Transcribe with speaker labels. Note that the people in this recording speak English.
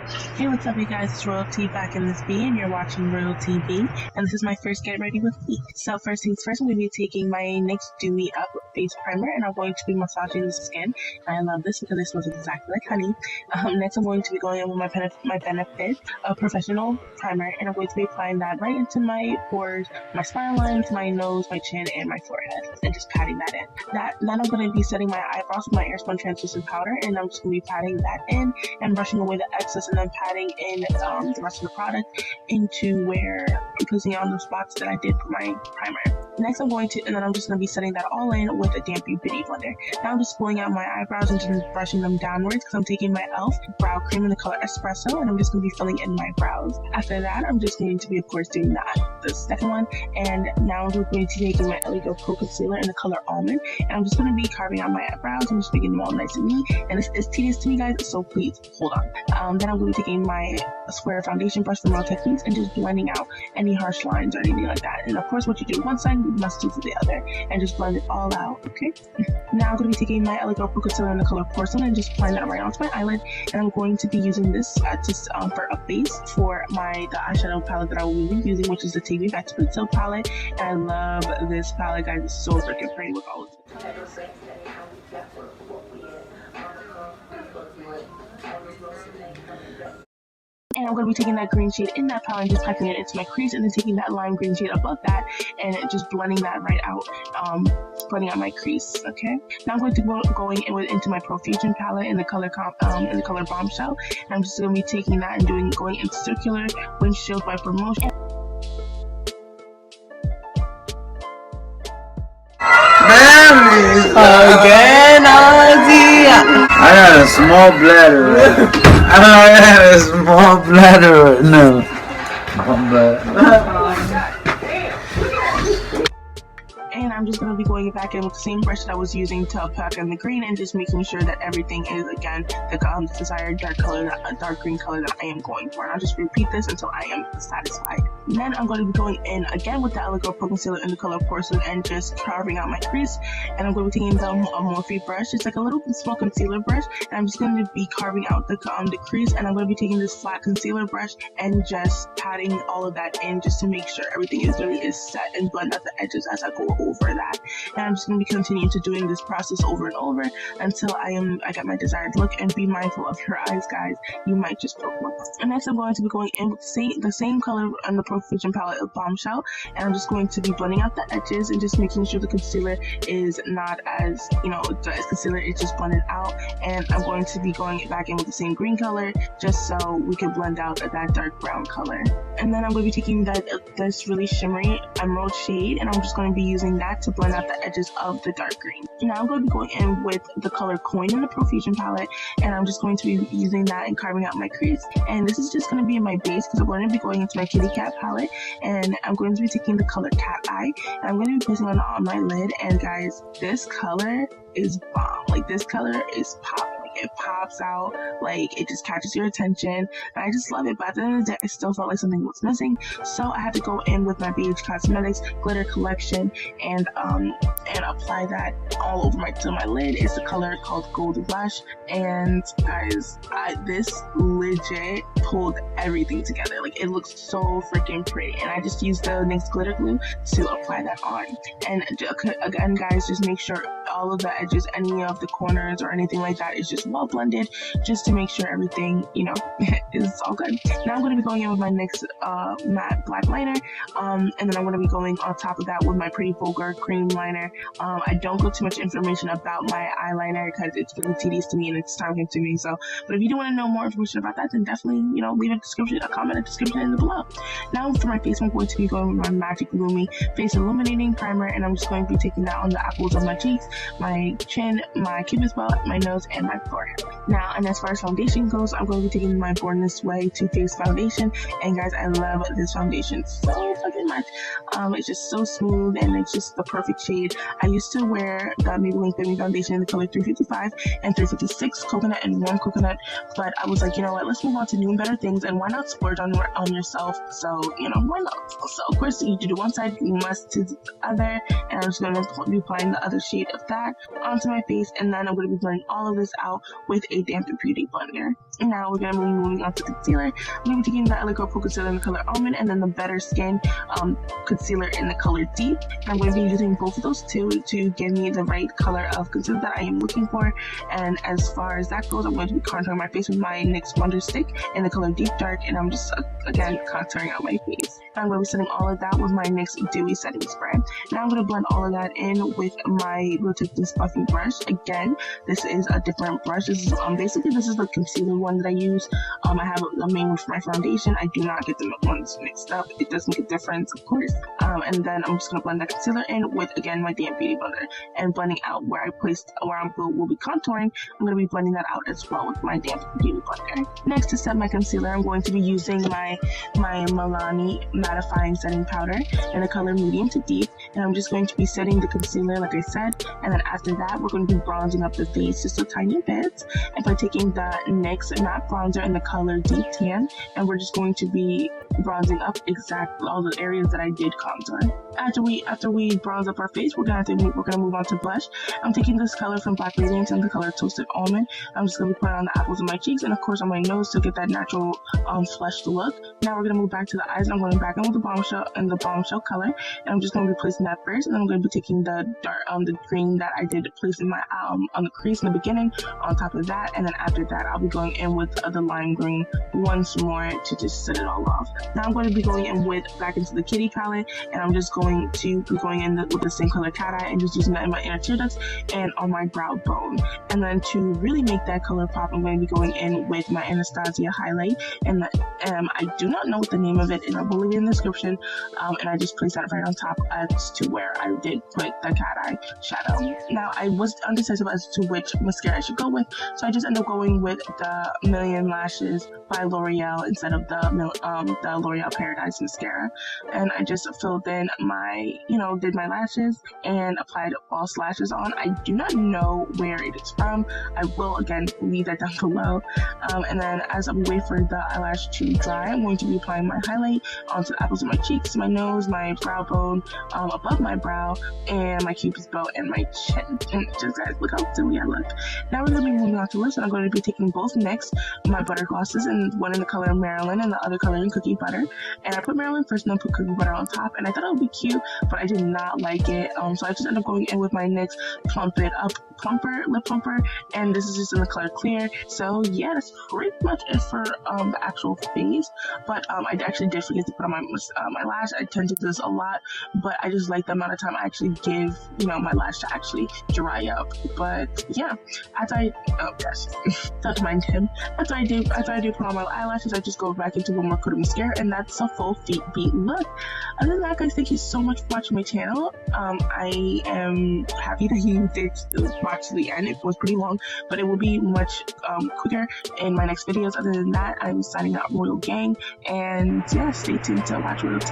Speaker 1: Hey, what's up, you guys? It's RoyalTV back in this B, and you're watching RoyalTV, and this is my first Get Ready With Me. So first things first, I'm going to be taking my NYX Dewy Me Up face primer, and I'm going to be massaging the skin. And I love this because it smells exactly like honey. Next, I'm going to be going in with my Benefit Professional primer, and I'm going to be applying that right into my pores, my smile lines, my nose, my chin, and my forehead, and just patting that in. Then I'm going to be setting my eyebrows with my Airspun translucent powder, and I'm just going to be patting that in and brushing away the excess, and then patting in the rest of the product into where I'm placing on the spots that I did for my primer. Next, I'm just going to be setting that all in with a damp beauty blender. Now I'm just pulling out my eyebrows and just brushing them downwards because I'm taking my e.l.f. brow cream in the color Espresso, and I'm just going to be filling in my brows. After that, I'm just going to be, of course, doing the second one, and now I'm just going to be taking my Elego Pro Concealer in the color Almond, and I'm just going to be carving out my eyebrows and just making them all nice and neat, and this is tedious to me, guys, so please hold on. Then I'm going to be taking my square foundation brush from RoyalTV and just blending out any harsh lines or anything like that. And of course, what you do one side, you must do to the other, and just blend it all out, okay? Now I'm going to be taking my Elego Pro Concealer in the color Porcelain and just applying that right onto my eyelid, and I'm going to be using this for a base for the eyeshadow palette that I will be using, which is the Take Me Back to Brazil palette. And I love this palette, guys. It's so freaking pretty with all of it. And I'm going to be taking that green shade in that palette and just packing it into my crease, and then taking that lime green shade above that and just blending that right out, blending out my crease. Okay. Now I'm going to be going into my Profusion palette in the color Bombshell, and I'm just going to be taking that and going into circular windshield wiper motion.
Speaker 2: Again, I got a small bladder. I got a small bladder. No.
Speaker 1: And I'm just going to be going back in with the same brush that I was using to pack in the green, and just making sure that everything is, again, the desired dark green color that I am going for. And I'll just repeat this until I am satisfied. And then I'm going to be going in again with the Elego Pro Concealer in the color Porcelain and just carving out my crease. And I'm going to be taking the Morphe brush. It's like a little small concealer brush, and I'm just going to be carving out the crease. And I'm going to be taking this flat concealer brush and just patting all of that in, just to make sure everything is set and blend out the edges as I go over that. And I'm just going to be continuing to doing this process over and over until I get my desired look. And be mindful of your eyes, guys. You might just broke one. And next, I'm going to be going in with the same color on the Profusion palette of Bombshell, and I'm just going to be blending out the edges and just making sure the concealer is not as as concealer, it's just blended out. And I'm going to be going back in with the same green color just so we can blend out that dark brown color. And then I'm going to be taking this really shimmery emerald shade, and I'm just going to be using that to blend out the edges of the dark green. Now I'm going to be going in with the color Coin in the Profusion palette, and I'm just going to be using that and carving out my crease. And this is just going to be my base because I'm going to be going into my Kitty Cat palette, and I'm going to be taking the color Cat Eye, and I'm going to be placing it on my lid. And guys, this color is bomb. Like, this color is popping. It pops out, like, it just catches your attention, and I just love it. But at the end of the day, I still felt like something was missing, so I had to go in with my BH Cosmetics glitter collection and apply that all over my lid. It's a color called Gold Rush, and guys, this legit pulled everything together. Like, it looks so freaking pretty, and I just used the NYX glitter glue to apply that on. And again, guys, just make sure all of the edges, any of the corners or anything like that, is just well blended, just to make sure everything is all good. Now I'm going to be going in with my NYX matte black liner, and then I'm going to be going on top of that with my pretty Vulgar cream liner. I don't go too much information about my eyeliner because it's really tedious to me and it's time consuming. So, but if you do want to know more information about that, then definitely leave a comment, a description in the below. Now for my face, I'm going to be going with my Magic Lumi Face Illuminating Primer, and I'm just going to be taking that on the apples of my cheeks, my chin, my cupid's bow, my nose, and my forehead. Now, and as far as foundation goes, I'm going to be taking my Born This Way Too Faced foundation, and guys, I love this foundation so fucking much. It's just so smooth, and it's just the perfect shade. I used to wear the Maybelline Fit Me foundation in the color 355 and 356, coconut and warm coconut, but I was like, you know what, let's move on to new and better things, and why not splurge on yourself? So, why not? So, of course, you do one side, you must do the other, and I'm just going to be applying the other shade of that onto my face, and then I'm going to be blending all of this out with a damp beauty blender. And now we're going to be moving on to concealer. I'm going to be taking the LA Girl Pro Concealer in the color Almond and then the Better Skin concealer in the color Deep. And I'm going to be using both of those two to give me the right color of concealer that I am looking for. And as far as that goes, I'm going to be contouring my face with my NYX Wonder Stick in the color Deep Dark, and I'm just again contouring out my face. And I'm going to be setting all of that with my NYX Dewy Setting Spray. Now I'm going to blend all of that in with my Real Techniques Buffing brush. Again, this is a different brush. This is basically this is the concealer one that I use. I have a main one for my foundation. I do not get the ones mixed up. It does make a difference, of course. And then I'm just going to blend that concealer in with, again, my damp beauty blender, and blending out where I will be contouring. I'm going to be blending that out as well with my damp beauty blender. Next, to set my concealer, I'm going to be using my Milani mattifying setting powder in the color medium to deep, and I'm just going to be setting the concealer like I said, and then after that we're going to be bronzing up the face just a tiny bit, and by taking the NYX Matte Bronzer in the color Deep Tan, and we're just going to be bronzing up exactly all the areas that I did contour. After we bronze up our face, we're gonna move on to blush. I'm taking this color from Black Radiance and the color Toasted Almond. I'm just gonna be putting on the apples of my cheeks and of course on my nose to get that natural flushed look. Now we're gonna move back to the eyes. I'm going back in with the bombshell color, and I'm just gonna be placing that first, and then I'm gonna be taking the dark the green that I did place in my on the crease in the beginning on top of that, and then after that I'll be going in with the lime green once more to just set it all off. Now I'm going to be going in back into the Kitty palette, and I'm just going to be going in with the same color Cat Eye and just using that in my inner tear ducts and on my brow bone. And then to really make that color pop, I'm going to be going in with my Anastasia highlight, and I do not know what the name of it is. I will leave it in the description, and I just placed that right on top as to where I did put the Cat Eye shadow. Now I was undecisive as to which mascara I should go with, so I just ended up going with the Million Lashes by L'Oreal instead of the L'Oreal Paradise mascara, and I just filled in my, did my lashes and applied false lashes on. I do not know where it is from. I will again leave that down below. And then as we wait for the eyelash to dry, I'm going to be applying my highlight onto the apples of my cheeks, my nose, my brow bone, above my brow, and my cupid's bow and my chin. And just guys, look how silly I look. Now we're going to be moving on to lips, and I'm going to be taking both NYX, my butter glosses, and one in the color Maryland and the other color in Cookie Butter. And I put Maryland first and then put Cookie Butter on top, and I thought it would be cute, but I did not like it. So I just ended up going in with my NYX Plump It Up lip plumper, and this is just in the color Clear. So yeah, that's pretty much it for the actual face. But I actually did forget to put on my lash. I tend to do this a lot, but I just like the amount of time I actually give my lash to actually dry up. But yeah, don't mind him. After I do put on my eyelashes, I just go back into one more coat of mascara, and that's a full feet beat look. Other than that, guys, thank you so much for watching my channel. I am happy that you did watch to the end. It was pretty long, but it will be much quicker in my next videos. Other than that, I'm signing out, Royal Gang, and yeah, stay tuned to watch RoyalTV.